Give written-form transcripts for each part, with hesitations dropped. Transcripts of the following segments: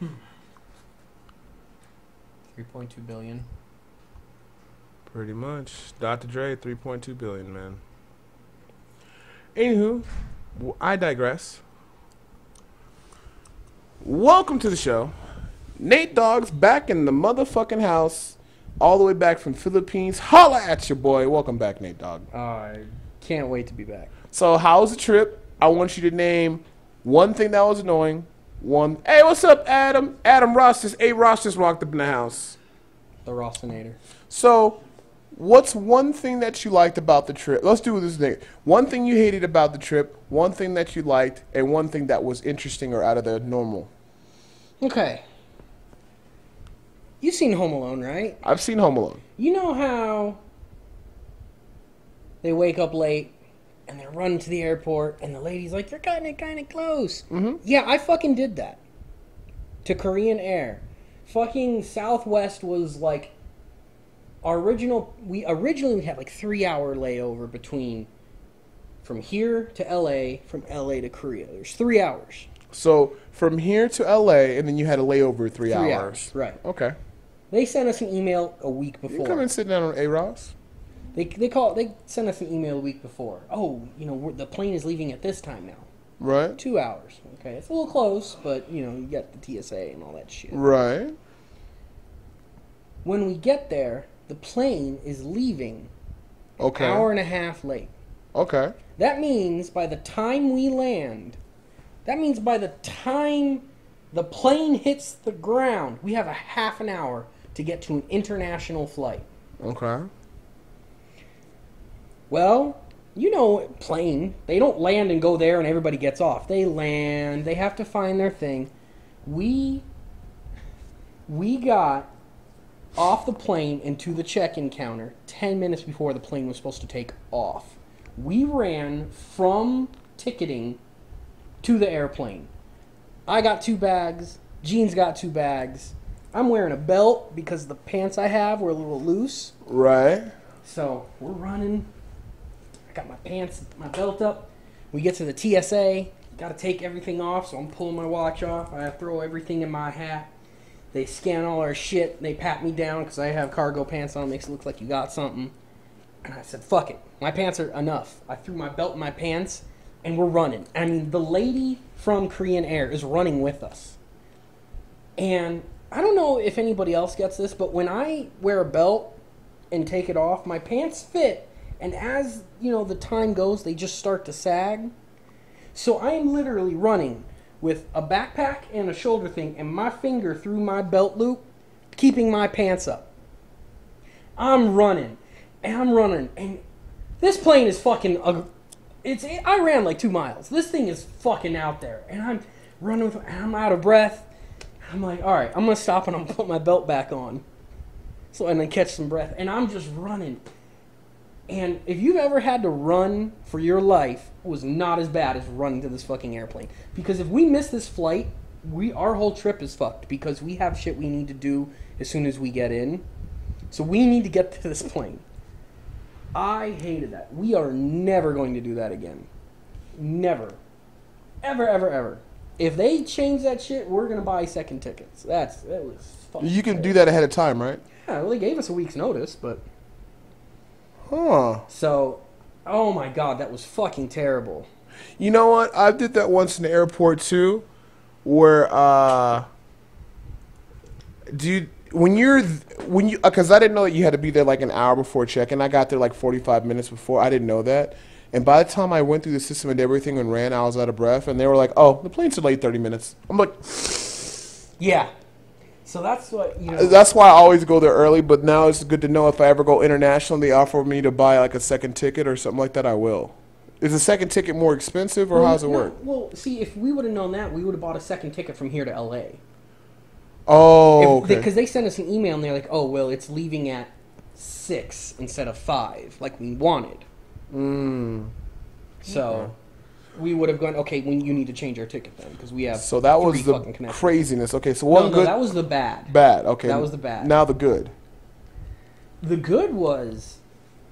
$3.2 billion. Pretty much. Dr. Dre, 3.2 billion, man. Anywho, I digress. Welcome to the show. Nate Dogg's back in the motherfucking house, all the way back from Philippines. Holla at your boy. Welcome back, Nate Dogg. I can't wait to be back. So, how was the trip? I want you to name one thing that was annoying. Hey, what's up, Adam? Adam Ross just walked up in the house. The Rossinator. So, what's one thing that you liked about the trip? Let's do this thing. One thing you hated about the trip, one thing that you liked, and one thing that was interesting or out of the normal. Okay. You've seen Home Alone, right? I've seen Home Alone. You know how they wake up late and they're running to the airport and the lady's like, you're cutting it kind of close. Mm-hmm. Yeah, I fucking did that. To Korean Air. Fucking Southwest was like... We originally had like 3-hour layover between from here to LA, from LA to Korea. There's 3 hours. So from here to LA, and then you had a layover 3 hours. 3 hours, right. Okay. They sent us an email a week before. You come and sit down on A-Ross. They sent us an email a week before. Oh, the plane is leaving at this time now. Right. 2 hours. Okay, it's a little close, but you got the TSA and all that shit. Right. When we get there, the plane is leaving an hour and a half late. Okay. That means by the time we land, by the time the plane hits the ground, we have a half an hour to get to an international flight. Okay. Well, plane, they don't land and go there and everybody gets off. They land, they have to find their thing. We got off the plane and to the check-in counter 10 minutes before the plane was supposed to take off. We ran from ticketing to the airplane. I got 2 bags. Jean's got 2 bags. I'm wearing a belt because the pants I have were a little loose. Right. So we're running. I got my pants, my belt up. We get to the TSA. Got to take everything off, so I'm pulling my watch off. I throw everything in my hat. They scan all our shit. They pat me down because I have cargo pants on. Makes it look like you got something. And I said, fuck it. My pants are enough. I threw my belt in my pants, and we're running. I mean, the lady from Korean Air is running with us. And I don't know if anybody else gets this, but when I wear a belt and take it off, my pants fit. And as, the time goes, they just start to sag. So I am literally running with a backpack and a shoulder thing and my finger through my belt loop, keeping my pants up. I'm running. And this plane is fucking... I ran like 2 miles. This thing is fucking out there. And I'm running and I'm out of breath. I'm like, all right, I'm going to stop and I'm going to put my belt back on. And then catch some breath. And I'm just running. And if you've ever had to run for your life, it was not as bad as running to this fucking airplane. Because if we miss this flight, our whole trip is fucked. Because we have shit we need to do as soon as we get in. So we need to get to this plane. I hated that. We are never going to do that again. Never. Ever, ever, ever. If they change that shit, we're going to buy second tickets. That was fucking You can terrible. do that ahead of time, right? Yeah, well, they gave us a week's notice, but... Huh. So, oh my god, that was fucking terrible. You know what? I did that once in the airport too, where because I didn't know that you had to be there like an hour before check-in. I got there like 45 minutes before. I didn't know that. And by the time I went through the system and everything and ran, I was out of breath. And they were like, "Oh, the plane's delayed 30 minutes." I'm like, yeah. So that's what, That's why I always go there early, but now it's good to know if I ever go international, they offer me to buy like a second ticket or something like that, I will. Is a second ticket more expensive, or how does it work? Well, see, if we would have known that, we would have bought a second ticket from here to L.A. Oh, okay. Because they sent us an email and they're like, oh, well, it's leaving at 6 instead of 5, like we wanted. So... we would have gone, okay, you need to change our ticket then, because we have So that was the craziness. Okay, so one good... that was the bad. Bad, okay. That was the bad. Now the good. The good was,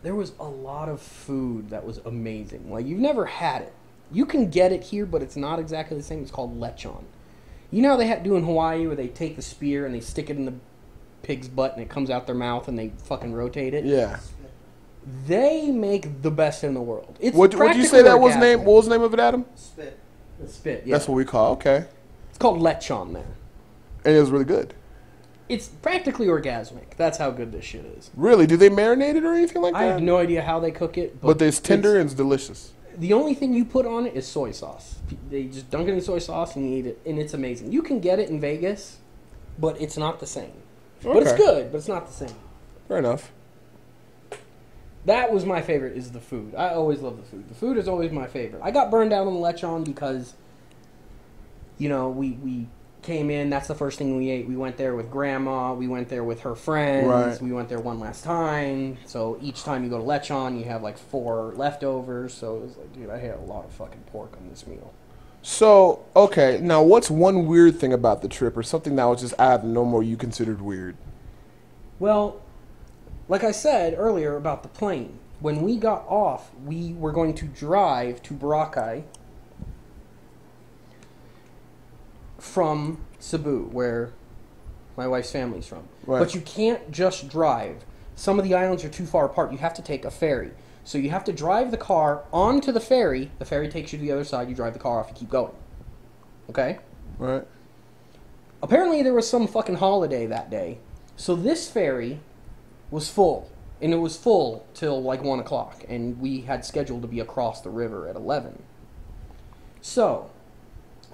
there was a lot of food that was amazing. Like, you've never had it. You can get it here, but it's not exactly the same. It's called lechon. You know how they do in Hawaii where they take the spear and they stick it in the pig's butt and it comes out their mouth and they fucking rotate it? Yeah. They make the best in the world. It's What did you say that was orgasmic. name? What was the name of it, Adam? Spit. Spit, yeah. That's what we call. Okay. It's called lechon there. And it was really good. It's practically orgasmic. That's how good this shit is. Really? Do they marinate it or anything like that? I have no idea how they cook it. But it's tender and it's delicious. The only thing you put on it is soy sauce. They just dunk it in soy sauce and you eat it, and it's amazing. You can get it in Vegas, but it's not the same. But it's good, but it's not the same. Fair enough. That was my favorite, is the food. I always love the food. The food is always my favorite. I got burned out on the lechon because, you know, we came in, that's the first thing we ate. We went there with Grandma. We went there with her friends. Right. We went there one last time. So each time you go to lechon, you have like 4 leftovers. So it was like, dude, I had a lot of fucking pork on this meal. So, okay, now what's one weird thing about the trip or something that was just out of the normal you considered weird? Well, like I said earlier about the plane, when we got off, we were going to drive to Boracay from Cebu, where my wife's family's from. Right. But you can't just drive. Some of the islands are too far apart. You have to take a ferry. So you have to drive the car onto the ferry. The ferry takes you to the other side. You drive the car off. You keep going. Okay? Right. Apparently there was some fucking holiday that day. So this ferry was full. And it was full till like 1 o'clock. And we had scheduled to be across the river at 11. So,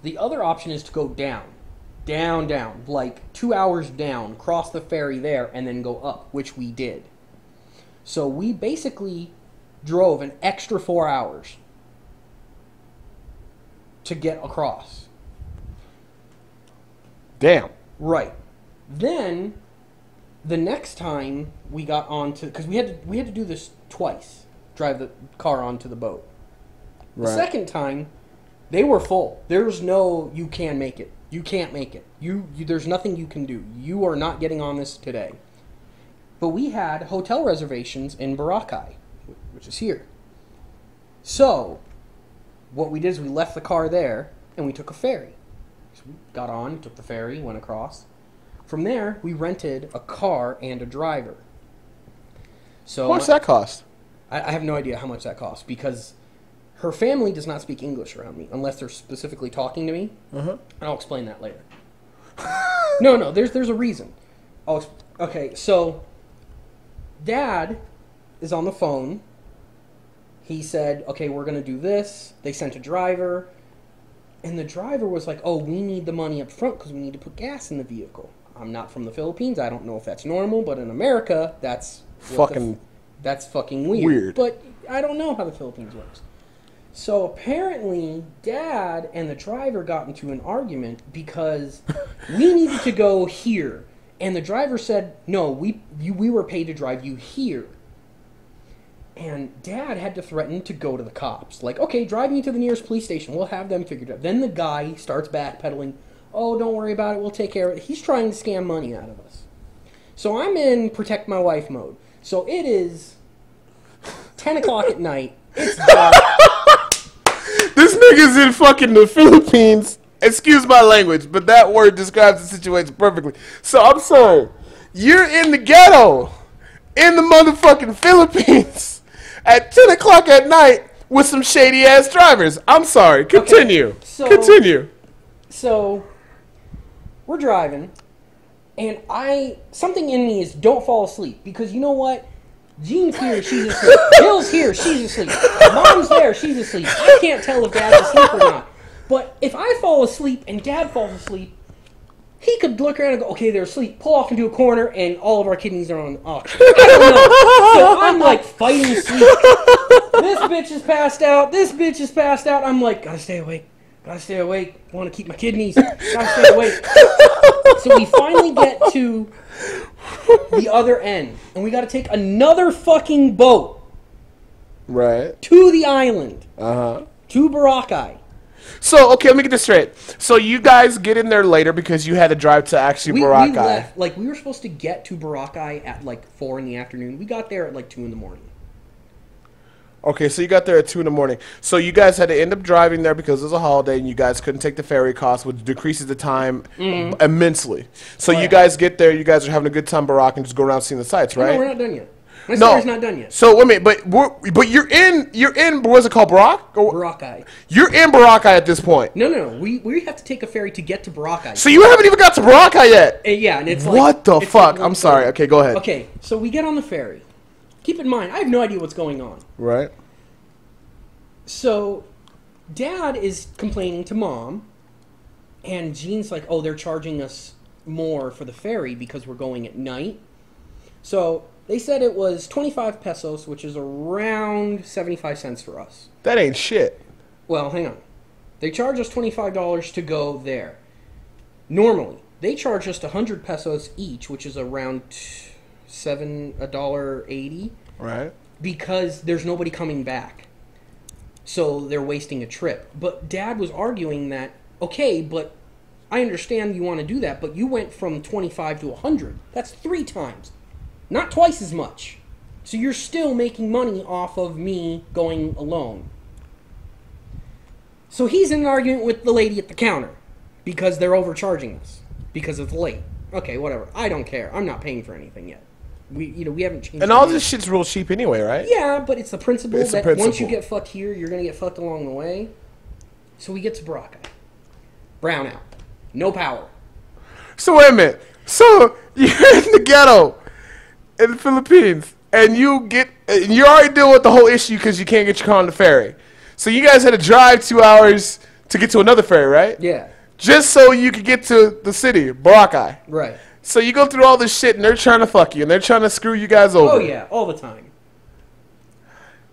the other option is to go down. Down. Like 2 hours down. Cross the ferry there and then go up. Which we did. So we basically drove an extra 4 hours to get across. Damn. Right. Then, the next time we got onto, because we had to do this twice, drive the car onto the boat. The Right. second time, they were full. There's no, you can make it. You can't make it. There's nothing you can do. You are not getting on this today. But we had hotel reservations in Boracay, which is here. So, what we did is we left the car there, and we took a ferry. So we got on, took the ferry, went across. From there, we rented a car and a driver. So How much that cost? I have no idea how much that cost, because her family does not speak English around me, unless they're specifically talking to me. Uh-huh. And I'll explain that later. No, there's a reason. Okay, so Dad is on the phone. He said, okay, we're going to do this. They sent a driver. And the driver was like, oh, we need the money up front because we need to put gas in the vehicle. I'm not from the Philippines. I don't know if that's normal, but in America, that's that's fucking weird. But I don't know how the Philippines works. So apparently, Dad and the driver got into an argument because we needed to go here. And the driver said, no, we were paid to drive you here. And Dad had to threaten to go to the cops. Like, okay, drive me to the nearest police station. We'll have them figured out. Then the guy starts backpedaling. Oh, don't worry about it. We'll take care of it. He's trying to scam money out of us. So I'm in protect my wife mode. So it is 10 o'clock at night. It's dark. This nigga's in fucking the Philippines. Excuse my language, but that word describes the situation perfectly. So I'm sorry. You're in the ghetto in the motherfucking Philippines at 10 o'clock at night with some shady ass drivers. I'm sorry. Continue. Okay, Continue. So we're driving, and something in me is don't fall asleep, because you know what? Jean's here, she's asleep. Bill's here, she's asleep. Mom's there, she's asleep. I can't tell if Dad's asleep or not. But if I fall asleep and Dad falls asleep, he could look around and go, okay, they're asleep, pull off into a corner, and all of our kidneys are on auction. I don't know. So I'm like fighting sleep. This bitch is passed out. This bitch is passed out. I'm like, gotta stay awake. Gotta stay awake. Want to keep my kidneys. Gotta stay awake. So we finally get to the other end, and we gotta take another fucking boat. Right. To the island. Uh-huh. To Boracay. So, okay, let me get this straight. So you guys get in there later because you had to drive to actually Boracay. We left. Like, we were supposed to get to Boracay at like 4 in the afternoon. We got there at like 2 in the morning. Okay, so you got there at 2 in the morning. So you guys had to end up driving there because it was a holiday, and you guys couldn't take the ferry cost, which decreases the time immensely. So you guys get there, you guys are having a good time, Barack, and just go around seeing the sights, right? No, we're not done yet. My story's not done yet. So wait a minute, but you're in what's it called, Boracay. You're in Boracay at this point. No. We have to take a ferry to get to Boracay. So you haven't even got to Boracay yet. Yeah, and it's what the fuck? I'm sorry. Okay, go ahead. Okay, so we get on the ferry. Keep in mind, I have no idea what's going on. Right. So, Dad is complaining to Mom, and Jean's like, "Oh, they're charging us more for the ferry because we're going at night." So they said it was 25 pesos, which is around 75 cents for us. That ain't shit. Well, hang on. They charge us $25 to go there. Normally, they charge us 100 pesos each, which is around $1.80. Right. Because there's nobody coming back. So they're wasting a trip. But Dad was arguing that, okay, but I understand you want to do that, but you went from 25 to 100. That's 3 times. Not twice as much. So you're still making money off of me going alone. So he's in an argument with the lady at the counter because they're overcharging us because it's late. Okay, whatever. I don't care. I'm not paying for anything yet. We haven't changed. And all this shit's real cheap anyway, right? Yeah, but it's the principle that once you get fucked here, you're gonna get fucked along the way. So we get to Boracay. Brownout. No power. So wait a minute. So you're in the ghetto in the Philippines, and you're already dealing with the whole issue because you can't get your car on the ferry. So you guys had to drive 2 hours to get to another ferry, right? Yeah. Just so you could get to the city, Boracay. Right. So you go through all this shit, and they're trying to fuck you, and they're trying to screw you guys over. Oh, yeah. All the time.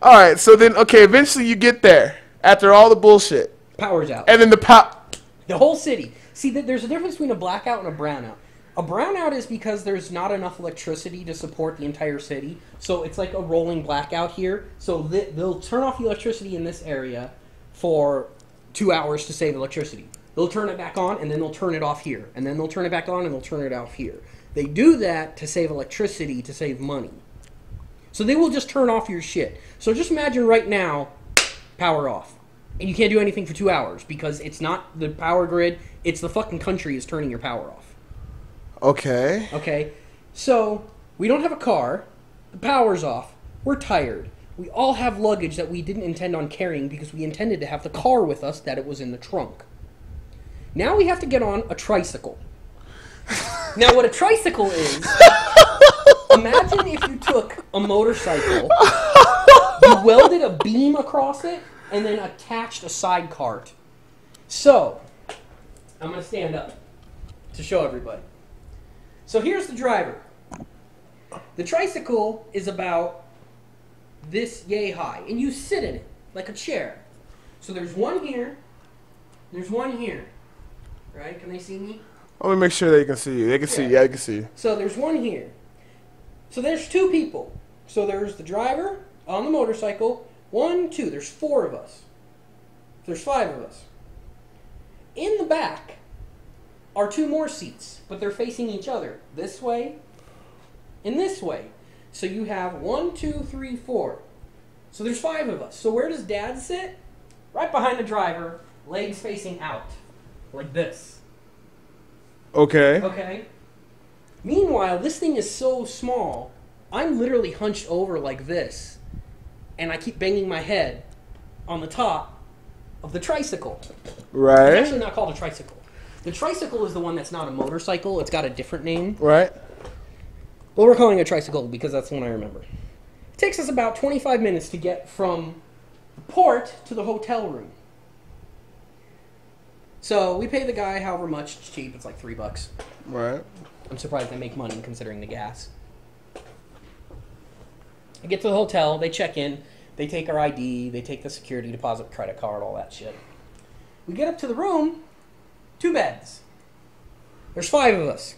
All right. So then, okay, eventually you get there after all the bullshit. Power's out. And then the whole city. See, there's a difference between a blackout and a brownout. A brownout is because there's not enough electricity to support the entire city. So it's like a rolling blackout here. So they'll turn off the electricity in this area for 2 hours to save electricity. They'll turn it back on, and then they'll turn it off here. And then they'll turn it back on, and they'll turn it off here. They do that to save electricity, to save money. So they will just turn off your shit. So just imagine right now, power off. And you can't do anything for 2 hours because it's not the power grid. It's the fucking country is turning your power off. Okay. Okay. So we don't have a car. The power's off. We're tired. We all have luggage that we didn't intend on carrying because we intended to have the car with us that it was in the trunk. Now we have to get on a tricycle. Now what a tricycle is, imagine if you took a motorcycle, you welded a beam across it, and then attached a side cart. So, I'm going to stand up to show everybody. So here's the driver. The tricycle is about this yay high, and you sit in it like a chair. So there's one here, there's one here. Right? Can they see me? Let me make sure they can see you. They can see you. Yeah, they can see you. So there's one here. So there's 2 people. So there's the driver on the motorcycle. 1, 2. There's 4 of us. There's 5 of us. In the back are 2 more seats, but they're facing each other. This way and this way. So you have 1, 2, 3, 4. So there's 5 of us. So where does Dad sit? Right behind the driver, legs facing out. Like this. Okay. Okay. Meanwhile, this thing is so small, I'm literally hunched over like this, and I keep banging my head on the top of the tricycle. Right. It's actually not called a tricycle. The tricycle is the one that's not a motorcycle. It's got a different name. Right. Well, we're calling it a tricycle because that's the one I remember. It takes us about 25 minutes to get from the port to the hotel room. So we pay the guy however much. It's cheap. It's like $3. Right. I'm surprised they make money considering the gas. I get to the hotel. They check in. They take our ID. They take the security deposit, credit card, all that shit. We get up to the room. 2 beds. There's 5 of us.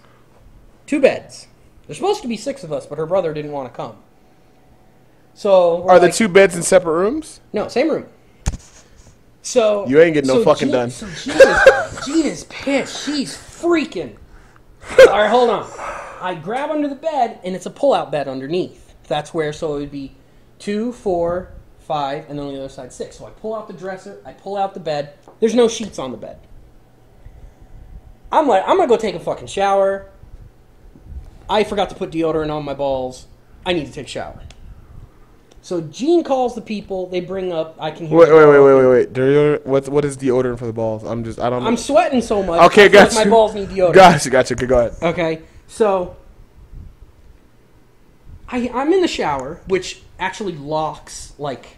2 beds. There's supposed to be 6 of us, but her brother didn't want to come. So are the 2 beds in separate rooms? No, same room. So you ain't getting no fucking done. So Jean is pissed. She's freaking. All right, hold on. I grab under the bed, and it's a pull-out bed underneath. That's where, so it would be 2, 4, 5, and then on the other side 6. So I pull out the dresser, I pull out the bed. There's no sheets on the bed. I'm like, I'm going to go take a fucking shower. I forgot to put deodorant on my balls. I need to take a shower. So Gene calls the people. They bring up. I can hear. Wait. Deodorant. What is deodorant for the balls? I don't know. I'm sweating so much. Okay, gotcha. Like my balls need deodorant. Gotcha. Okay, go ahead. Okay, so I'm in the shower, which actually locks, like,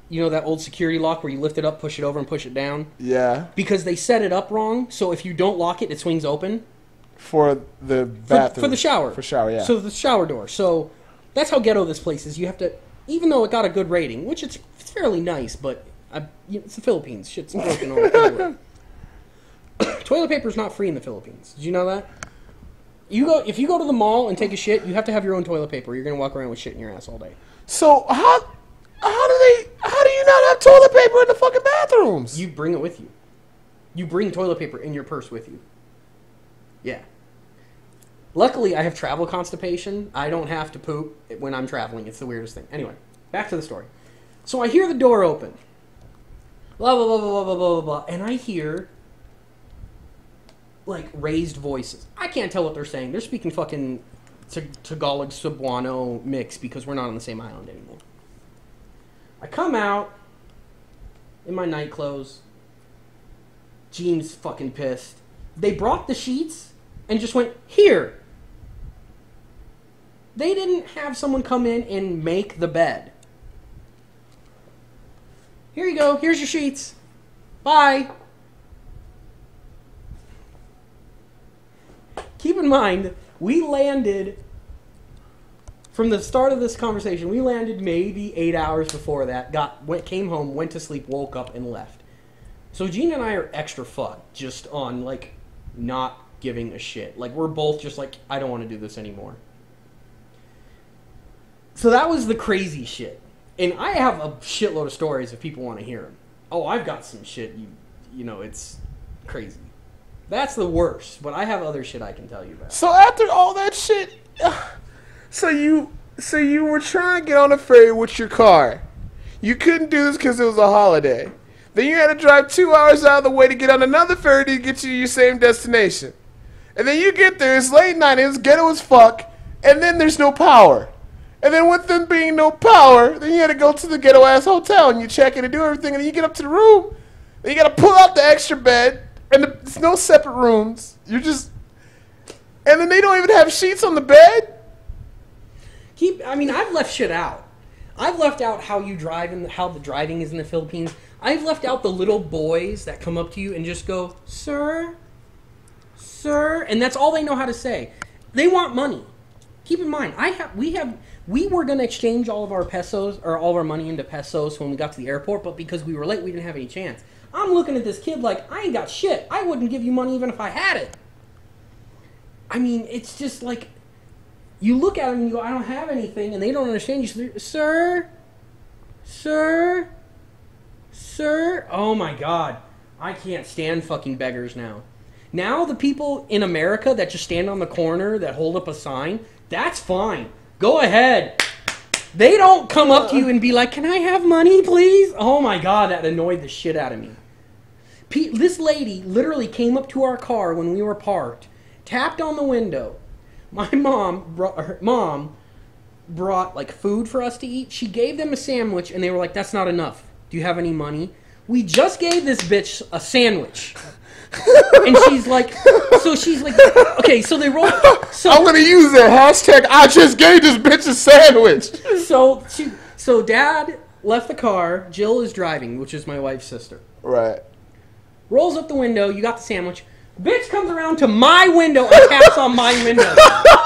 you know that old security lock where you lift it up, push it over, and push it down? Yeah. Because they set it up wrong, so if you don't lock it, it swings open. For the bathroom. For the shower. For shower, yeah. So the shower door. So that's how ghetto this place is. You have to, even though it got a good rating, which it's fairly nice, but it's the Philippines. Shit's broken all everywhere. Toilet paper is not free in the Philippines. Did you know that? If you go to the mall and take a shit, you have to have your own toilet paper. You're gonna walk around with shit in your ass all day. So how do you not have toilet paper in the fucking bathrooms? You bring it with you. You bring toilet paper in your purse with you. Yeah. Luckily, I have travel constipation. I don't have to poop when I'm traveling. It's the weirdest thing. Anyway, back to the story. So I hear the door open. Blah, blah, blah, blah, blah, blah, blah, and I hear, like, raised voices. I can't tell what they're saying. They're speaking fucking Tagalog Cebuano mix because we're not on the same island anymore. I come out in my night clothes. Gene's fucking pissed. They brought the sheets and just went, here. They didn't have someone come in and make the bed. Here you go. Here's your sheets. Bye. Keep in mind, we landed, from the start of this conversation, we landed maybe 8 hours before that, came home, went to sleep, woke up, and left. So Gene and I are extra fucked just on, like, not giving a shit. Like, we're both just like, I don't want to do this anymore. So that was the crazy shit. And I have a shitload of stories if people want to hear them. Oh, I've got some shit, you know, it's crazy. That's the worst, but I have other shit I can tell you about. So after all that shit, so you were trying to get on a ferry with your car. You couldn't do this because it was a holiday. Then you had to drive 2 hours out of the way to get on another ferry to get you to your same destination. And then you get there, it's late night, it's ghetto as fuck, and then there's no power. And then with them being no power, then you had to go to the ghetto-ass hotel, and you check in and do everything, and then you get up to the room, and you got to pull out the extra bed, and there's no separate rooms. You're just... And then they don't even have sheets on the bed? I've left shit out. I've left out how you drive and how the driving is in the Philippines. I've left out the little boys that come up to you and just go, sir, sir, and that's all they know how to say. They want money. Keep in mind, we were going to exchange all of our pesos, or all of our money into pesos when we got to the airport, but because we were late, we didn't have any chance. I'm looking at this kid like, I ain't got shit. I wouldn't give you money even if I had it. I mean, it's just like, you look at them and you go, I don't have anything, and they don't understand you. Sir, sir, sir. Oh my God. I can't stand fucking beggars now. Now the people in America that just stand on the corner that hold up a sign, that's fine. Go ahead. They don't come up to you and be like, can I have money, please? Oh my God, that annoyed the shit out of me. This lady literally came up to our car when we were parked, tapped on the window. My mom brought like food for us to eat. She gave them a sandwich and they were like, that's not enough. Do you have any money? We just gave this bitch a sandwich. And she's like, okay, so they roll. So I'm gonna use that hashtag. I just gave this bitch a sandwich. So Dad left the car. Jill is driving, which is my wife's sister. Right. Rolls up the window. You got the sandwich. Bitch comes around to my window and taps on my window.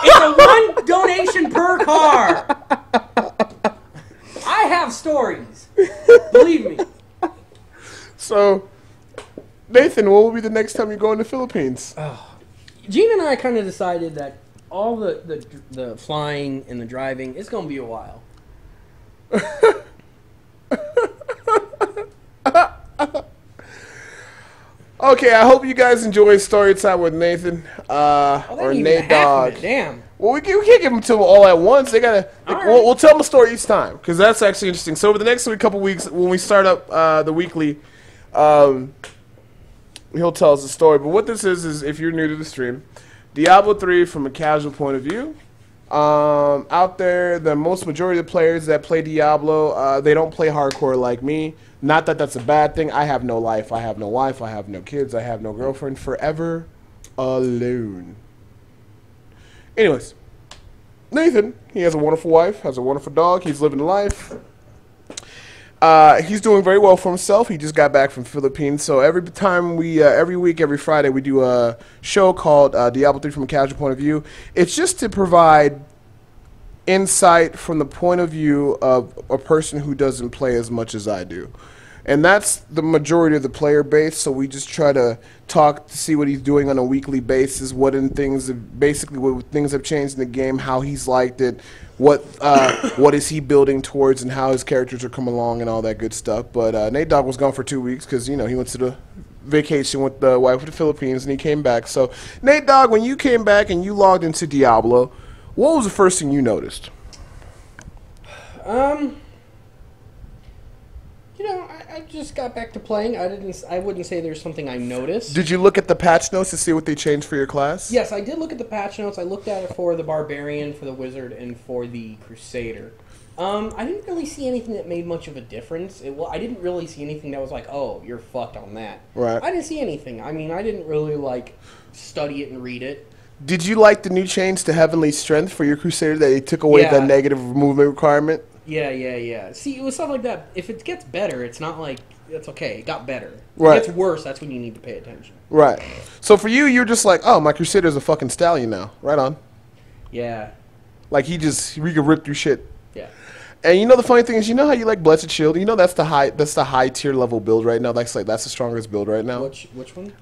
It's a 1 donation per car. I have stories. Believe me. So, Nathan, what will be the next time you go in the Philippines? Gene and I kind of decided that all the flying and the driving, it's going to be a while. Okay, I hope you guys enjoy story time with Nathan or Nate Dog. Damn. Well, we can't give them to them all at once. They gotta. Right. We'll tell them a story each time because that's actually interesting. So over the next couple weeks, when we start up the weekly, he'll tell us a story. But what this is if you're new to the stream, Diablo 3 from a casual point of view. Out there, the most majority of the players that play Diablo, they don't play hardcore like me. Not that that's a bad thing. I have no life. I have no wife. I have no kids. I have no girlfriend. Forever alone. Anyways, Nathan, he has a wonderful wife, has a wonderful dog. He's living life. He's doing very well for himself. He just got back from Philippines. So every week, every Friday, we do a show called Diablo 3 from a casual point of view. It's just to provide insight from the point of view of a person who doesn't play as much as I do. And that's the majority of the player base, so we just try to talk to see what he's doing on a weekly basis, what things have changed in the game, how he's liked it, what is he building towards, and how his characters are coming along and all that good stuff. But Nate Dogg was gone for 2 weeks because, he went to the vacation with the wife of the Philippines, and he came back. So, Nate Dogg, when you came back and you logged into Diablo, what was the first thing you noticed? I just got back to playing. I wouldn't say there's something I noticed. Did you look at the patch notes to see what they changed for your class? Yes, I did look at the patch notes. I looked at it for the Barbarian, for the Wizard, and for the Crusader. I didn't really see anything that made much of a difference. I didn't really see anything that was like, oh, you're fucked on that. Right. I didn't see anything. I mean, I didn't really, study it and read it. Did you like the new change to Heavenly Strength for your Crusader that they took away that negative movement requirement? Yeah. See, it was stuff like that. If it gets better, it's not like, it's okay, it got better. If right. it gets worse, that's when you need to pay attention. Right. So for you, you're just like, oh, my Crusader's a fucking stallion now. Right on. Yeah. Like, he can rip through shit. Yeah. And the funny thing is, how you like Blessed Shield? That's the high tier level build right now. That's the strongest build right now. Which one?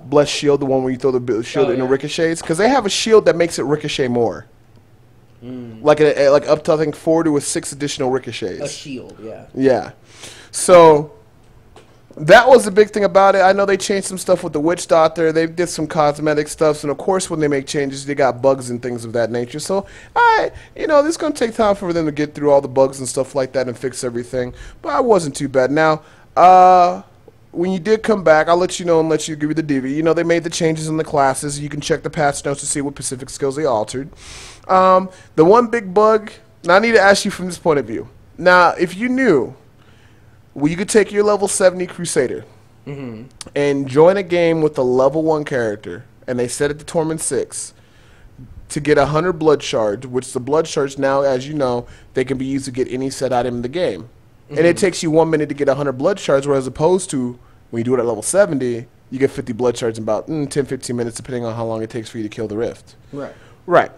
Blessed Shield, the one where you throw the shield into ricochets, because they have a shield that makes it ricochet more. Like up to I think 4 to 6 additional ricochets. A shield, yeah. Yeah. So that was the big thing about it. I know they changed some stuff with the Witch Doctor. They did some cosmetic stuff, and of course, when they make changes, they got bugs and things of that nature. So, this is going to take time for them to get through all the bugs and stuff like that and fix everything. But I wasn't too bad. Now, when you did come back, I'll let you know and let you give you the DV. They made the changes in the classes. You can check the patch notes to see what specific skills they altered. The one big bug, now I need to ask you from this point of view. Now, if you knew, you could take your level 70 Crusader and join a game with a level 1 character, and they set it to Torment 6 to get 100 blood shards, which the blood shards now, as you know, they can be used to get any set item in the game. And it takes you 1 minute to get 100 blood shards, whereas opposed to when you do it at level 70, you get 50 blood shards in about 10-15 minutes, depending on how long it takes for you to kill the rift. Right.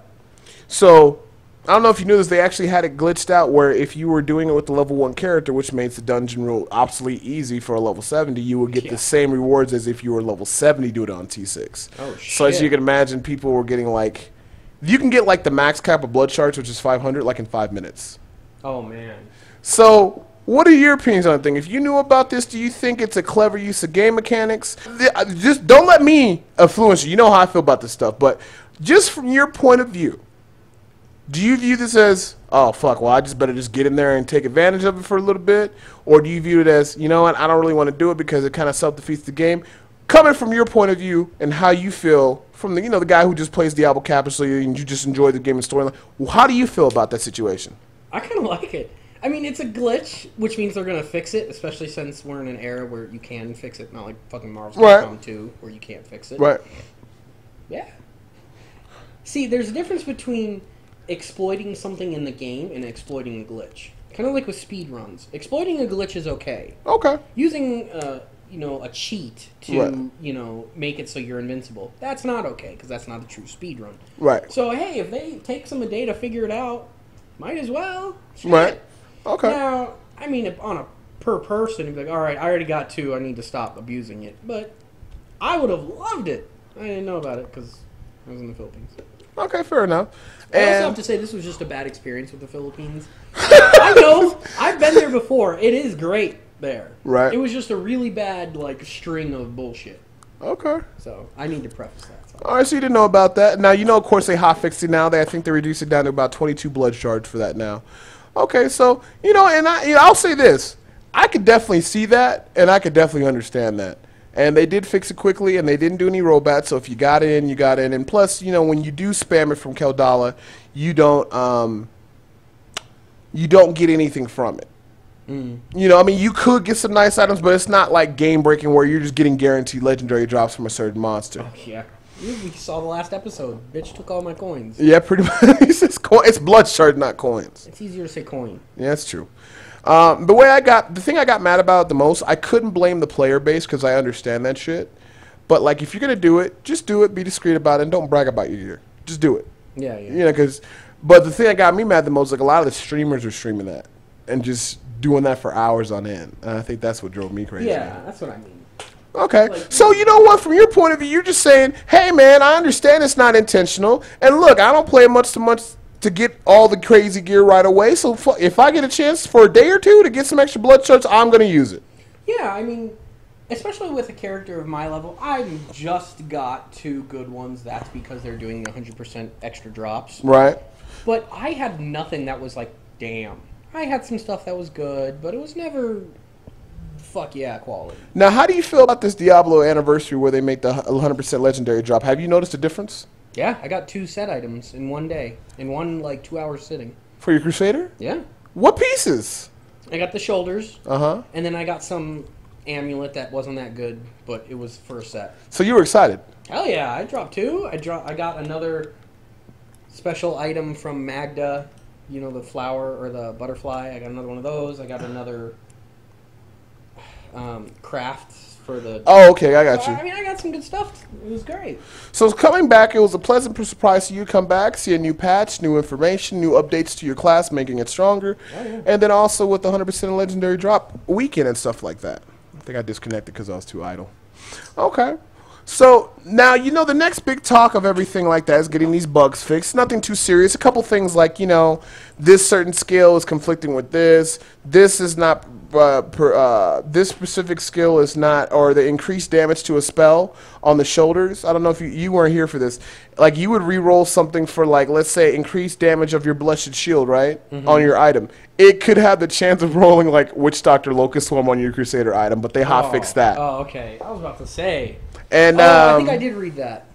So, I don't know if you knew this, they actually had it glitched out where if you were doing it with the level 1 character, which makes the dungeon rule obsolete easy for a level 70, you would get the same rewards as if you were level 70 doing it on T6. Oh, shit. So as you can imagine, people were getting you can get the max cap of blood shards, which is 500, in 5 minutes. Oh, man. So, what are your opinions on the thing? If you knew about this, do you think it's a clever use of game mechanics? Just don't let me influence you. You know how I feel about this stuff. But just from your point of view, do you view this as, oh, fuck, well, I just better just get in there and take advantage of it for a little bit? Or do you view it as, you know what, I don't really want to do it because it kind of self-defeats the game? Coming from your point of view and how you feel from the guy who just plays Diablo casually and you just enjoy the game and storyline, how do you feel about that situation? I kind of like it. I mean, it's a glitch, which means they're going to fix it, especially since we're in an era where you can fix it, not like fucking Marvel's Capcom 2, where you can't fix it. Right. Yeah. See, there's a difference between exploiting something in the game and exploiting a glitch. Kind of like with speedruns. Exploiting a glitch is okay. Okay. Using, a cheat to, make it so you're invincible, that's not okay, because that's not a true speedrun. Right. So, hey, if they take some a day to figure it out, might as well. Shit. Right. Okay. Now, I mean, if on a per person, you'd be like, all right, I already got 2, I need to stop abusing it. But I would have loved it. I didn't know about it because I was in the Philippines. Okay, fair enough. I also have to say this was just a bad experience with the Philippines. I know. I've been there before. It is great there. Right. It was just a really bad, string of bullshit. Okay. So I need to preface that. So. All right, so you didn't know about that. Now, you know, of course, they hotfixed it now. I think they reduced it down to about 22 blood shards for that now. Okay, so, you know, and I'll say this. I could definitely see that, and I could definitely understand that. And they did fix it quickly, and they didn't do any rollbacks, so if you got in, you got in. And plus, you know, when you do spam it from Keldala, you don't get anything from it. You know, I mean, you could get some nice items, but it's not like game-breaking where you're just getting guaranteed legendary drops from a certain monster. Oh, yeah. We saw the last episode. Bitch took all my coins. Yeah, pretty much. It's blood shard, not coins. It's easier to say coin. Yeah, that's true. The thing I got mad about the most, I couldn't blame the player base because I understand that shit. But, like, if you're going to do it, just do it, be discreet about it, and don't brag about your gear. Just do it. Yeah, yeah. You know, but the thing that got me mad the most, like, a lot of the streamers are streaming that and just doing that for hours on end. And I think that's what drove me crazy. Yeah, that's what I mean. Okay, Like, so you know what? From your point of view, you're just saying, "Hey, man, I understand it's not intentional, and look, I don't play much to get all the crazy gear right away. So if I get a chance for a day or two to get some extra blood shards, I'm gonna use it." Yeah, I mean, especially with a character of my level, I just got 2 good ones. That's because they're doing 100% extra drops. Right. But I had nothing that was like, damn. I had some stuff that was good, but it was never fuck yeah quality. Now, how do you feel about this Diablo anniversary where they make the 100% legendary drop? Have you noticed a difference? Yeah, I got 2 set items in one day, in one like 2-hour sitting. For your Crusader? Yeah. What pieces? I got the shoulders. Uh-huh. And then I got some amulet that wasn't that good, but it was for a set. So you were excited? Hell yeah, I dropped 2. I got another special item from Magda. You know, the flower or the butterfly. I got another one of those. I got another craft for the... Oh, okay, I got you. I mean, I got some good stuff. It was great. So coming back, it was a pleasant surprise to you to come back, see a new patch, new information, new updates to your class, making it stronger. Oh, yeah. And then also with the 100% legendary drop weekend and stuff like that. I think I disconnected because I was too idle. Okay. So now, you know, the next big talk of everything like that is getting these bugs fixed. Nothing too serious. A couple things like, you know, this certain skill is conflicting with this. This is not, this specific skill is not, or the increased damage to a spell on the shoulders. I don't know if you weren't here for this. Like, you would re-roll something for, like, let's say, increased damage of your blessed shield, right, on your item. It could have the chance of rolling, like, Witch Doctor Locust Swarm on your Crusader item, but they hotfixed that. Oh, okay. I was about to say. And I think I did read that.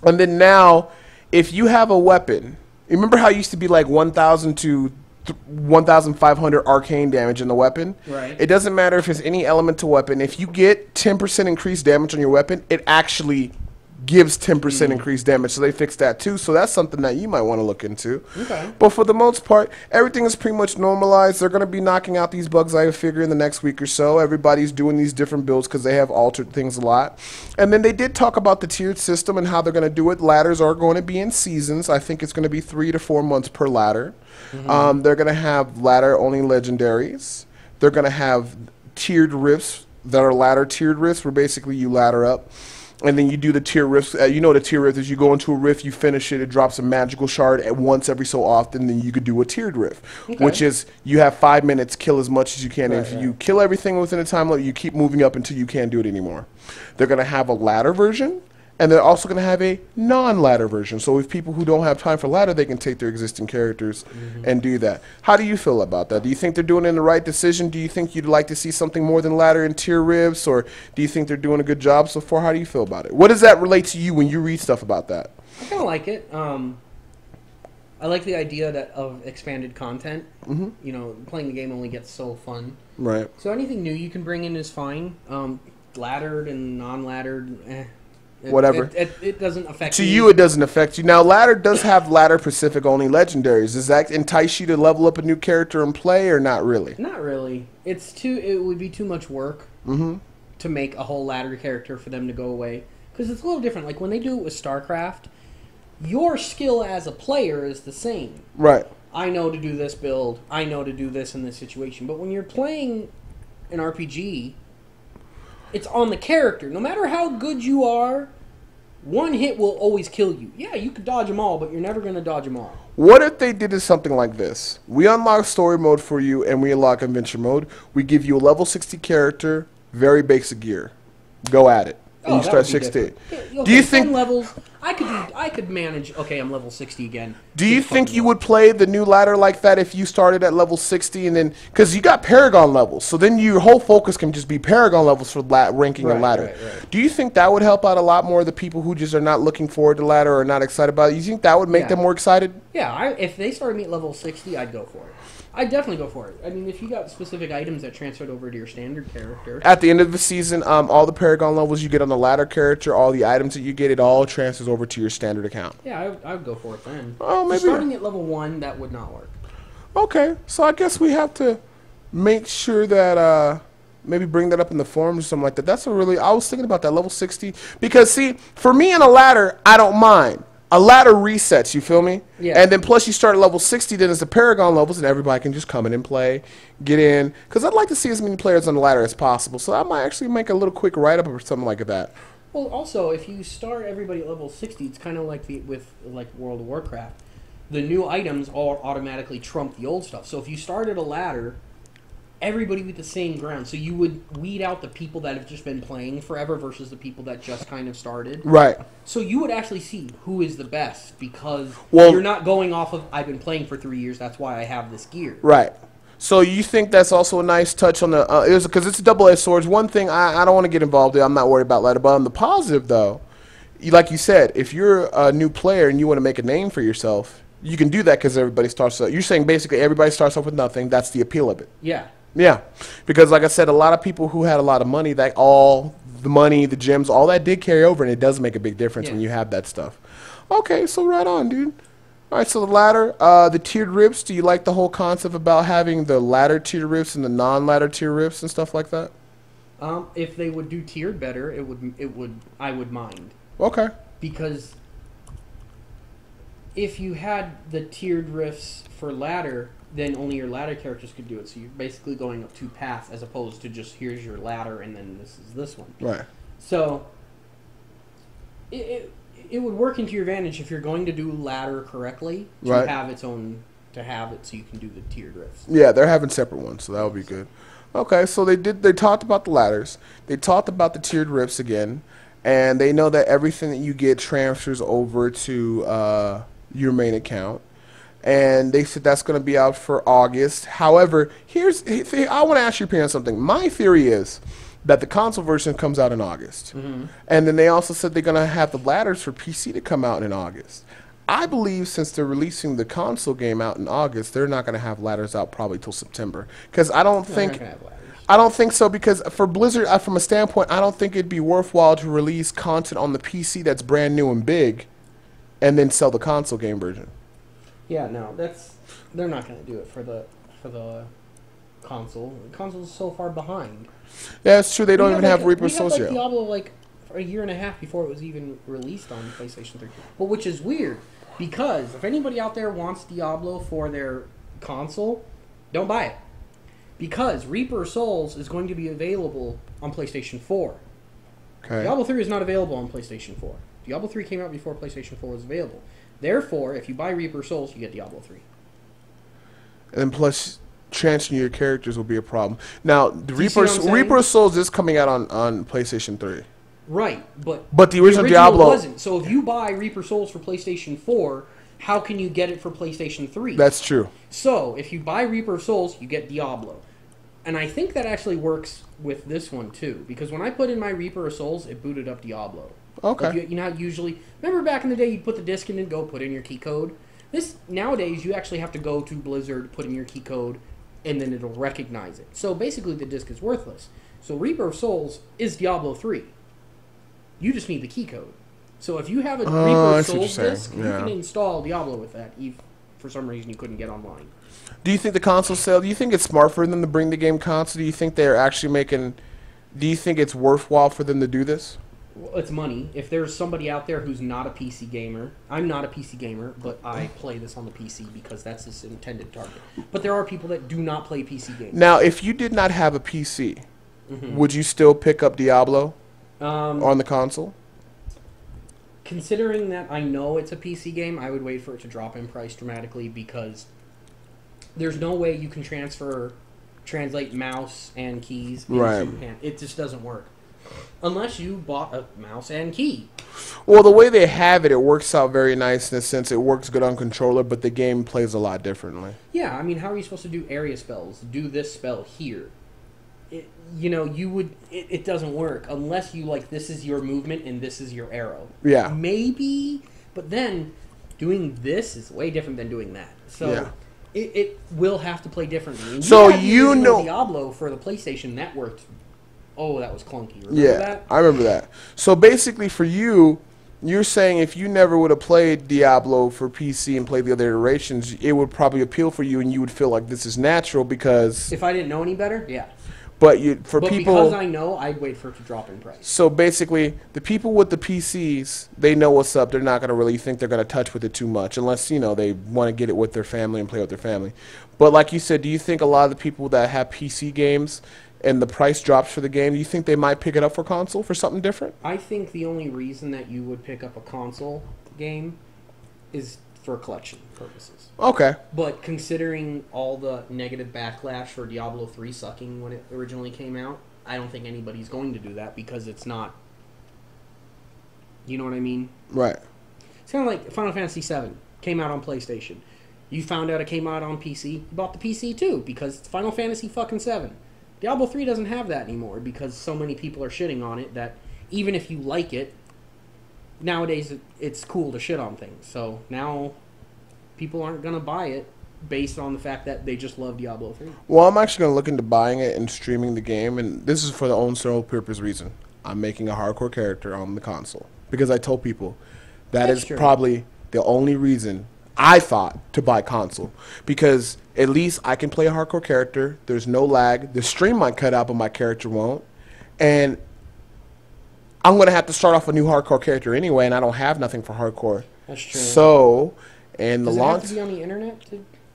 And then now, if you have a weapon, remember how it used to be like 1,000 to 1,500 arcane damage in the weapon? Right. It doesn't matter if it's any elemental weapon. If you get 10% increased damage on your weapon, it actually gives 10% increased damage. So they fixed that too. So that's something that you might want to look into. Okay. But for the most part, everything is pretty much normalized. They're going to be knocking out these bugs, I figure, in the next week or so. Everybody's doing these different builds because they have altered things a lot. And then they did talk about the tiered system and how they're going to do it. Ladders are going to be in seasons. I think it's going to be 3 to 4 months per ladder. They're going to have ladder-only legendaries. They're going to have tiered rifts that are ladder-tiered rifts, where basically you ladder up. And then you do the tier rifts. You know what a tier rift is. You go into a rift, you finish it, it drops a magical shard at once every so often, then you could do a tiered rift, which is you have 5 minutes, kill as much as you can. And if you kill everything within a time limit, you keep moving up until you can't do it anymore. They're going to have a ladder version, and they're also going to have a non-ladder version. So if people who don't have time for ladder, they can take their existing characters and do that. How do you feel about that? Do you think they're doing the right decision? Do you think you'd like to see something more than ladder and tier rifts? Or do you think they're doing a good job so far? How do you feel about it? What does that relate to you when you read stuff about that? I kind of like it. I like the idea of expanded content. You know, playing the game only gets so fun. Right. So anything new you can bring in is fine. Laddered and non-laddered, whatever. It doesn't affect to me. you, it doesn't affect you. Now, ladder does have ladder Pacific only legendaries. Does that entice you to level up a new character and play, or not really? Not really. It would be too much work to make a whole ladder character for them to go away. Because it's a little different. Like when they do it with StarCraft, your skill as a player is the same. Right. I know to do this build. I know to do this in this situation. But when you're playing an RPG, it's on the character. No matter how good you are, one hit will always kill you. Yeah, you could dodge them all, but you're never going to dodge them all. What if they did something like this? We unlock story mode for you, and we unlock adventure mode. We give you a level 60 character, very basic gear. Go at it. and you start 60. Okay, Do you think 10 levels? I could manage. Okay, I'm level 60 again. Do you think you would play the new ladder like that if you started at level 60 and then because you got Paragon levels, so then your whole focus can just be Paragon levels for ranking a ladder. Right. Do you think that would help out a lot more of the people who just are not looking forward to ladder or not excited about it? You think that would make them more excited? Yeah, if they started me at level 60, I'd go for it. I'd definitely go for it. I mean, if you got specific items that transferred over to your standard character. At the end of the season, all the Paragon levels you get on the ladder character, all the items that you get, it all transfers over to your standard account. Yeah, I would go for it then. Oh, maybe. Starting at level 1, that would not work. Okay, so I guess we have to make sure that maybe bring that up in the forums or something like that. That's a really, I was thinking about that, level 60. Because, see, for me in a ladder, I don't mind. A ladder resets, you feel me? Yeah. And then plus you start at level 60, then it's the Paragon levels, and everybody can just come in and play, get in. Because I'd like to see as many players on the ladder as possible. So I might actually make a little quick write-up or something like that. Well, also, if you start everybody at level 60, it's kind of like with World of Warcraft. The new items all automatically trump the old stuff. So if you started a ladder, everybody with the same ground. So you would weed out the people that have just been playing forever versus the people that just kind of started. Right. So you would actually see who is the best because you're not going off of, I've been playing for 3 years, that's why I have this gear. Right. So you think that's also a nice touch on the, because it's a double-edged sword. One thing I don't want to get involved in, I'm not worried about ladder, but on the positive though, like you said, if you're a new player and you want to make a name for yourself, you can do that because everybody starts off. You're saying basically everybody starts off with nothing. That's the appeal of it. Yeah. Yeah, because like I said, a lot of people who had a lot of money, that all the money, the gems, all that did carry over, and it does make a big difference when you have that stuff. Okay, so right on, dude. All right, so the ladder, the tiered rifts. Do you like the whole concept about having the ladder tier rifts and the non-ladder tier rifts and stuff like that? If they would do tiered better, I would mind. Okay. Because if you had the tiered rifts for ladder, then only your ladder characters could do it. So you're basically going up 2 paths as opposed to just here's your ladder and then this is this one. Right. So it would work into your advantage if you're going to do ladder correctly to have its own, to have it so you can do the tiered rifts. Yeah, they're having separate ones, so that would be good. Okay, so they talked about the ladders. They talked about the tiered rifts again, and they know that everything that you get transfers over to your main account. And they said that's going to be out for August. However, I want to ask your opinion on something. My theory is that the console version comes out in August. Mm-hmm. And then they also said they're going to have the ladders for PC to come out in August. I believe since they're releasing the console game out in August, they're not going to have ladders out probably till September. Because I don't think so, because for Blizzard, from a standpoint, I don't think it'd be worthwhile to release content on the PC that's brand new and big and then sell the console game version. Yeah, no, they're not going to do it for the console. The console's so far behind. Yeah, it's true. They don't even have Reaper Souls yet. We had Diablo for a year and a half before it was even released on PlayStation 3. But which is weird because if anybody out there wants Diablo for their console, don't buy it. Because Reaper Souls is going to be available on PlayStation 4. Okay. Diablo 3 is not available on PlayStation 4. Diablo 3 came out before PlayStation 4 was available. Therefore, if you buy Reaper Souls, you get Diablo 3. And plus, transferring your characters will be a problem. Now, Reaper Souls is coming out on PlayStation 3. Right, but the original Diablo wasn't. So if you buy Reaper Souls for PlayStation 4, how can you get it for PlayStation 3? That's true. So if you buy Reaper Souls, you get Diablo. And I think that actually works with this one, too. Because when I put in my Reaper Souls, it booted up Diablo. Okay. Like you know how usually... Remember back in the day, you'd put the disc in and go put in your key code? Nowadays, you actually have to go to Blizzard, put in your key code, and then it'll recognize it. So basically, the disc is worthless. So Reaper of Souls is Diablo 3. You just need the key code. So if you have a Reaper of Souls disc, you can install Diablo with that if for some reason you couldn't get online. Do you think the console sale, do you think it's smart for them to bring the game console? Do you think they're actually making, do you think it's worthwhile for them to do this? Well, it's money. If there's somebody out there who's not a PC gamer, I'm not a PC gamer, but I play this on the PC because that's its intended target. But there are people that do not play PC games. Now, if you did not have a PC, would you still pick up Diablo on the console? Considering that I know it's a PC game, I would wait for it to drop in price dramatically because there's no way you can translate mouse and keys into hand. It just doesn't work. Unless you bought a mouse and key. Well, the way they have it, it works out very nice in the sense it works good on controller, but the game plays a lot differently. Yeah, I mean, how are you supposed to do area spells? Do this spell here. It doesn't work unless you, like, this is your movement and this is your arrow. Yeah. Maybe, but then doing this is way different than doing that. So Yeah. it will have to play differently. And So had the you original know- Diablo for the PlayStation, that worked. Oh, that was clunky. Remember Yeah, that? I remember that. So basically for you, you're saying if you never would have played Diablo for PC and played the other iterations, it would probably appeal for you and you would feel like this is natural because... If I didn't know any better, yeah. But But people... because I know, I'd wait for it to drop in price. So basically, the people with the PCs, they know what's up. They're not going to really think they're going to touch with it too much unless, they want to get it with their family and play with their family. But like you said, do you think a lot of the people that have PC games and the price drops for the game, do you think they might pick it up for console for something different? I think the only reason that you would pick up a console game is for collection purposes. Okay. But considering all the negative backlash for Diablo 3 sucking when it originally came out, I don't think anybody's going to do that because it's not... You know what I mean? Right. It's kind of like Final Fantasy VII came out on PlayStation. You found out it came out on PC, you bought the PC too because it's Final Fantasy fucking 7. Diablo 3 doesn't have that anymore because so many people are shitting on it that even if you like it, nowadays it's cool to shit on things. So now people aren't going to buy it based on the fact that they just love Diablo 3. Well, I'm actually going to look into buying it and streaming the game, and this is for the own sole purpose reason. I'm making a hardcore character on the console because I told people that That's is true. probably the only reason I thought to buy console because at least I can play a hardcore character. There's no lag. The stream might cut out, but my character won't. And I'm going to have to start off a new hardcore character anyway, and I don't have nothing for hardcore. That's true. So, and Does the it have launch... to be on the internet?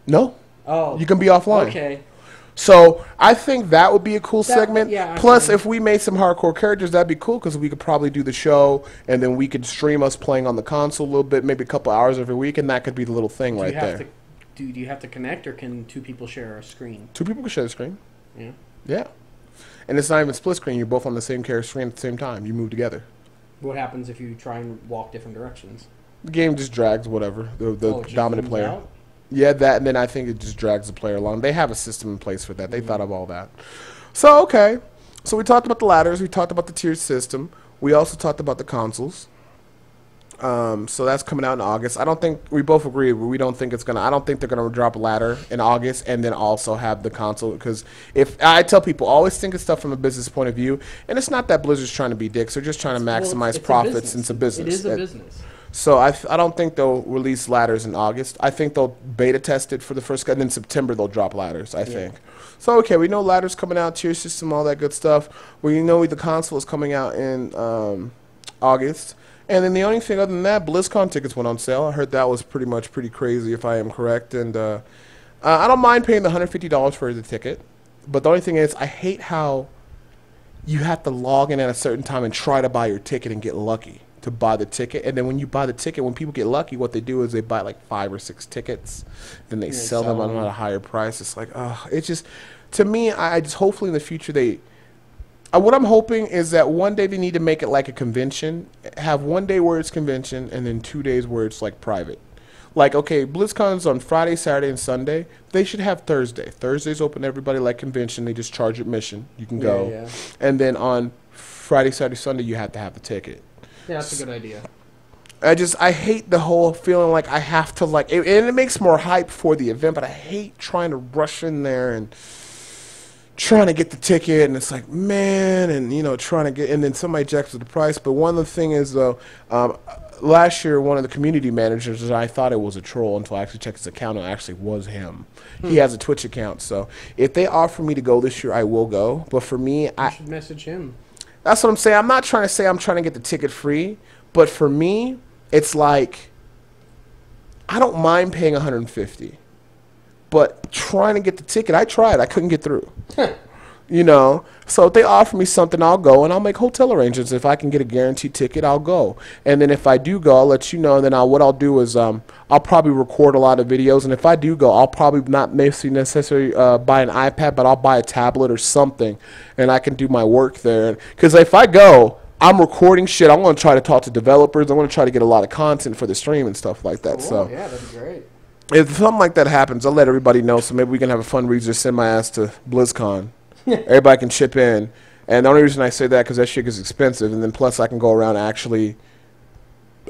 No. Oh. You can be offline. Okay. So I think that would be a cool That- segment. yeah, Plus, I- if we made some hardcore characters, that'd be cool because we could probably do the show, and then we could stream us playing on the console a little bit, maybe a couple hours every week, and that could be the little thing right there. Do you have to connect, or can two people share a screen? Two people can share the screen. Yeah. Yeah. And it's not even split screen. You're both on the same character screen at the same time. You move together. What happens if you try and walk different directions? The game just drags whatever, the Oh, it just dominant zooms player. out? Yeah, that, and then I think it just drags the player along. They have a system in place for that. They thought of all that. So, okay. So we talked about the ladders. We talked about the tiered system. We also talked about the consoles. So that's coming out in August. I don't think, we both agree, we don't think it's going to, I don't think they're going to drop a ladder in August and then also have the console. Because if, I tell people, always think of stuff from a business point of view. And it's not that Blizzard's trying to be dicks. They're just trying to maximize it's a profits. business. It's a business. It is a business. So I don't think they'll release ladders in August. I think they'll beta test it for the first, and in September they'll drop ladders, I think. So, okay, we know ladders coming out, tier system, all that good stuff. We know the console is coming out in August. And then the only thing other than that, BlizzCon tickets went on sale. I heard that was pretty crazy, if I am correct. And I don't mind paying the $150 for the ticket. But the only thing is, I hate how you have to log in at a certain time and try to buy your ticket and get lucky to buy the ticket. And then when you buy the ticket, when people get lucky, what they do is they buy like 5 or 6 tickets. Then they sell them at a higher price. It's like, it's just, to me, I just hopefully in the future they, what I'm hoping is that one day they need to make it like a convention. Have one day where it's convention and then 2 days where it's like private. Like, okay, BlizzCon's on Friday, Saturday, and Sunday. They should have Thursday. Thursday's open to everybody like convention. They just charge admission. You can go. Yeah. And then on Friday, Saturday, Sunday, you have to have the ticket. Yeah, that's a good idea. I hate the whole feeling like I have to and it makes more hype for the event, but I hate trying to rush in there and trying to get the ticket, and it's like, man, and trying to get, and then somebody jacks the price. But one of the thing is though, last year one of the community managers, I thought it was a troll until I actually checked his account, and it actually was him. He has a Twitch account, so if they offer me to go this year, I will go. But for me, I should message him. That's what I'm saying. I'm not trying to say I'm trying to get the ticket free, but for me, it's like I don't mind paying $150, but trying to get the ticket, I tried. I couldn't get through. You know, so if they offer me something, I'll go, and I'll make hotel arrangements. If I can get a guaranteed ticket, I'll go. And then if I do go, I'll let you know. And then what I'll do is I'll probably record a lot of videos. And if I do go, I'll probably not necessarily buy an iPad, but I'll buy a tablet or something, and I can do my work there. Because if I go, I'm recording shit. I want to try to talk to developers. I want to try to get a lot of content for the stream and stuff like that. Cool. So Yeah, that'd be great. If something like that happens, I'll let everybody know. So maybe we can have a fundraiser, send my ass to BlizzCon. Everybody can chip in. And the only reason I say that because that shit is expensive. And then plus I can go around and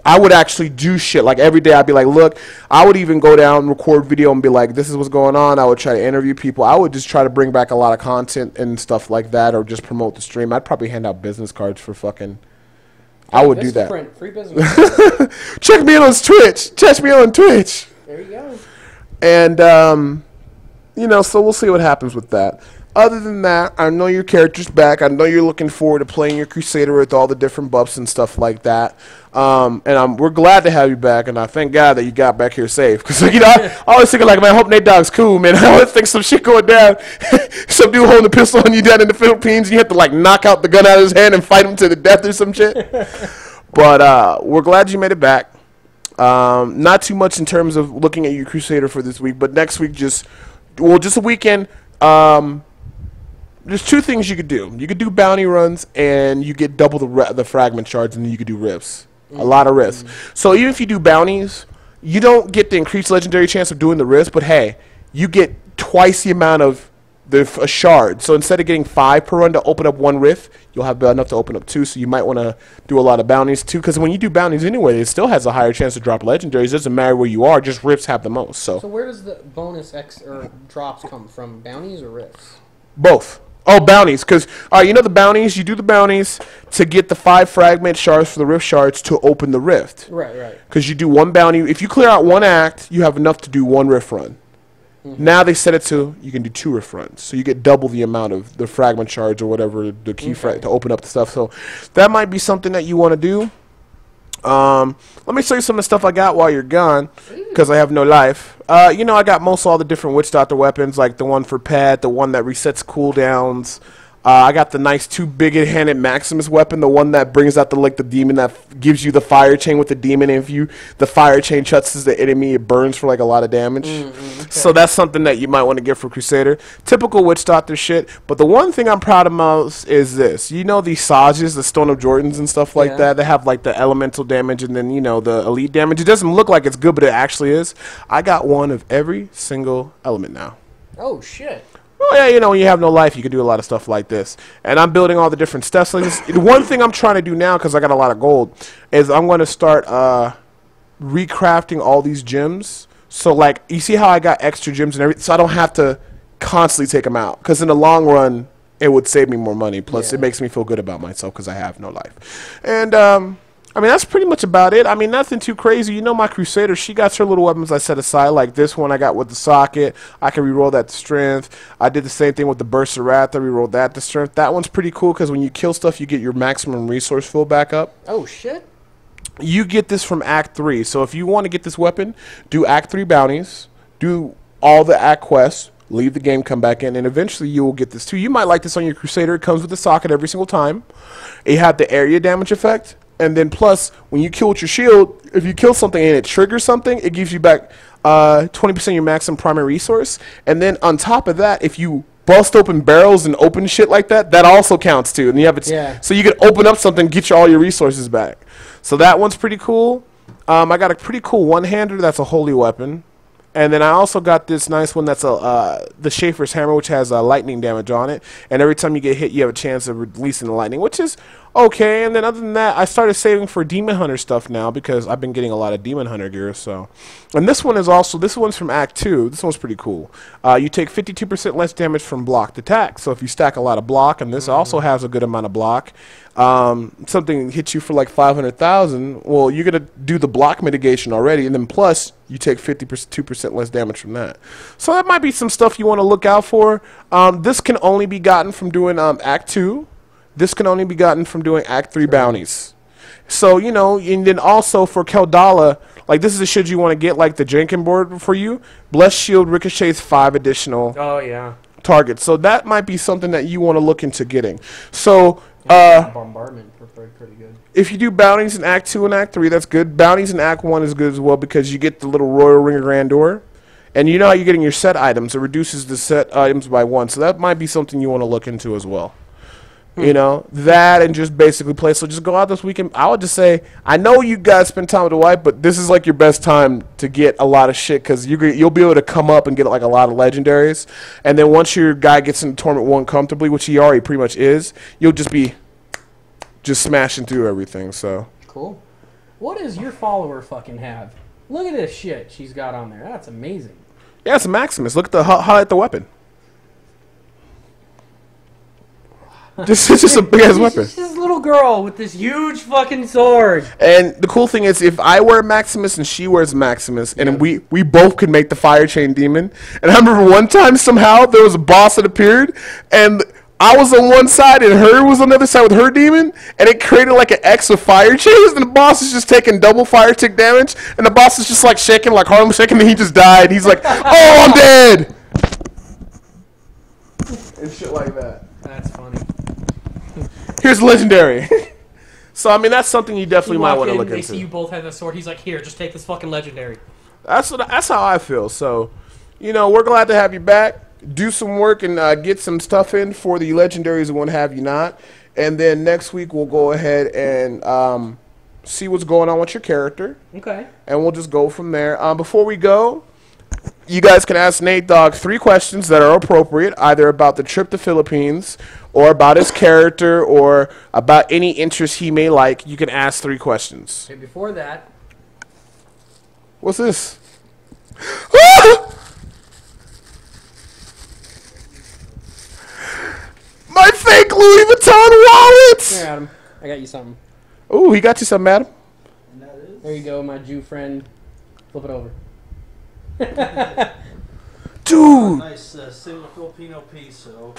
I would actually do shit. Like every day I'd be like, look, I would even go down, record video and be like, this is what's going on. I would try to interview people. I would just try to bring back a lot of content and stuff like that, or just promote the stream. I'd probably hand out business cards for fucking... I would do that. Print, free business. Check me on Twitch. Check me on Twitch. There you go. And, you know, so we'll see what happens with that. Other than that, I know your character's back. I know you're looking forward to playing your Crusader with all the different buffs and stuff like that. And we're glad to have you back, and I thank God that you got back here safe. Because, you know, I always think, like, man, I hope Nate Dogg's cool, man. I always think some shit going down. Some dude holding a pistol on you down in the Philippines, and you have to, like, knock out the gun out of his hand and fight him to the death or some shit. But we're glad you made it back. Not too much in terms of looking at your Crusader for this week, but next week just a weekend. There's two things you could do. You could do bounty runs, and you get double the fragment shards, and then you could do rifts. A lot of rifts. So even if you do bounties, you don't get the increased legendary chance of doing the rifts, but hey, you get twice the amount of the shard. So instead of getting 5 per run to open up 1 rift, you'll have enough to open up 2. So you might want to do a lot of bounties too, because when you do bounties anyway, it still has a higher chance to drop legendaries. It doesn't matter where you are; just rifts have the most. So where does the bonus X or drops come from? Bounties or rifts? Both. Oh, bounties, because you know the bounties. You do the bounties to get the 5 fragment shards for the rift shards to open the rift. Right. Because you do 1 bounty. If you clear out 1 act, you have enough to do 1 rift run. Now they set it to you can do 2 rift runs, so you get double the amount of the fragment shards or whatever the key to open up the stuff. So that might be something that you want to do. Let me show you some of the stuff I got while you're gone, because I have no life. You know, I got most all the different Witch Doctor weapons, like the one for pet, the one that resets cooldowns. I got the nice 2 big-handed Maximus weapon, the one that brings out the demon that gives you the fire chain with the demon. And if the fire chain touches the enemy, it burns for like a lot of damage. Okay. So that's something that you might want to get for Crusader. Typical Witch Doctor shit. But the one thing I'm proud of most is this. You know these Sages, the Stone of Jordans and stuff like that? They have like the elemental damage and then, you know, the elite damage. It doesn't look like it's good, but it actually is. I got one of every single element now. Oh, shit. Oh, yeah, you know, when you have no life, you can do a lot of stuff like this. And I'm building all the different steps. Like this. The one thing I'm trying to do now, because I got a lot of gold, is I'm going to start recrafting all these gems. So, like, you see how I got extra gems and everything? So I don't have to constantly take them out. Because in the long run, it would save me more money. Plus, it makes me feel good about myself because I have no life. And, I mean, that's pretty much about it. I mean, nothing too crazy. You know my Crusader, she got her little weapons I set aside. Like this one I got with the socket. I can reroll that to strength. I did the same thing with the Bersereth. I rerolled that to strength. That one's pretty cool because when you kill stuff, you get your maximum resource fill back up. Oh, shit. You get this from Act 3. So if you want to get this weapon, do Act 3 bounties. Do all the Act quests. Leave the game, come back in, and eventually you will get this too. You might like this on your Crusader. It comes with the socket every single time. It had the area damage effect. And then plus, when you kill with your shield, if you kill something and it triggers something, it gives you back 20% of your maximum primary resource. And then on top of that, if you bust open barrels and open shit like that, that also counts too. And you have it, so you can open up something, get all your resources back. So that one's pretty cool. I got a pretty cool one-hander that's a holy weapon. And then I also got this nice one that's the Schaefer's Hammer, which has lightning damage on it. And every time you get hit, you have a chance of releasing the lightning, which is okay. And then other than that, I started saving for Demon Hunter stuff now because I've been getting a lot of Demon Hunter gear. So, and this one's from Act 2. This one's pretty cool. You take 52% less damage from blocked attack. So if you stack a lot of block, and this also has a good amount of block, something hits you for like 500,000, well, you're going to do the block mitigation already, and then plus you take 52% less damage from that. So that might be some stuff you want to look out for. This can only be gotten from doing Act 2. This can only be gotten from doing Act 3 bounties. So, you know, and then also for Keldala, like this is a shit you want to get, like the Jenkin board for you. Blessed Shield ricochets 5 additional. Oh, yeah. targets. So that might be something that you want to look into getting. So bombardment pretty good. if you do bounties in Act 2 and Act 3, that's good. Bounties in Act 1 is good as well because you get the little Royal Ring of Grandeur. And you know how you're getting your set items. It reduces the set items by 1. So that might be something you want to look into as well. You know, that and just basically play. So just go out this weekend. I would just say, I know you guys spend time with the wife, but this is like your best time to get a lot of shit because you'll be able to come up and get like a lot of legendaries. And then once your guy gets into Tournament 1 comfortably, which he already pretty much is, you'll just be just smashing through everything. So cool. What does your follower fucking have? Look at this shit she's got on there. That's amazing. Yeah, it's a Maximus. Look at the highlight the weapon. It's just a big ass weapon. It's this little girl with this huge fucking sword. And the cool thing is, if I wear Maximus and she wears Maximus, and we both could make the Fire Chain Demon. And I remember one time somehow there was a boss that appeared, and I was on one side and her was on the other side with her demon, and it created like an X of fire chains, and the boss is just taking double fire tick damage, and the boss is just like shaking, like Harlem shaking, and he just died. He's like, "Oh, I'm dead," and shit like that. That's funny. Here's legendary. So I mean, that's something you definitely might want to look They into. see you both have the sword. He's like, "Here, just take this fucking legendary." That's how I feel. So, you know, we're glad to have you back. Do some work and get some stuff in for the legendaries and what have you not. And then next week we'll go ahead and see what's going on with your character. Okay. And we'll just go from there. Before we go, you guys can ask Nate Dogg 3 questions that are appropriate, either about the trip to Philippines or about his character or about any interest he may like. You can ask 3 questions. Okay, before that. What's this? My fake Louis Vuitton wallet! Here, Adam. I got you something. Ooh, he got you something, Adam? There you go, my Jew friend. Flip it over. Dude! Nice single Filipino peso.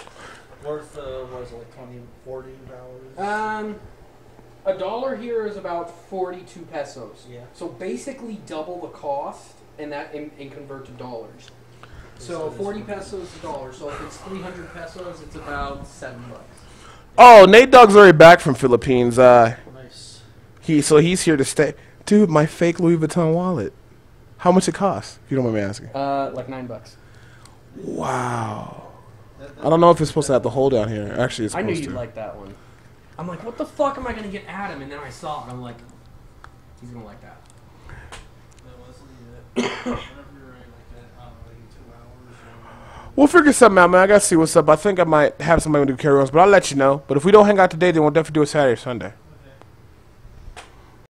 Worth, what is it, like $40? $1 here is about 42 pesos. Yeah. So basically double the cost, and that in convert to dollars. So 40 pesos a dollar. So if it's 300 pesos, it's about $7. Oh, Nate Dogg's already back from Philippines. Nice. He's here to stay. Dude, my fake Louis Vuitton wallet. How much it cost? If you don't mind me asking. Like $9. Wow. I don't know if it's supposed to have the hole down here. Actually, it's supposed to. I knew you'd like that one. I'm like, what the fuck am I gonna get Adam? And then I saw it, and I'm like, he's gonna like that. We'll figure something out, man. I gotta see what's up. I think I might have somebody to do carry-ons, but I'll let you know. But if we don't hang out today, then we'll definitely do it Saturday or Sunday.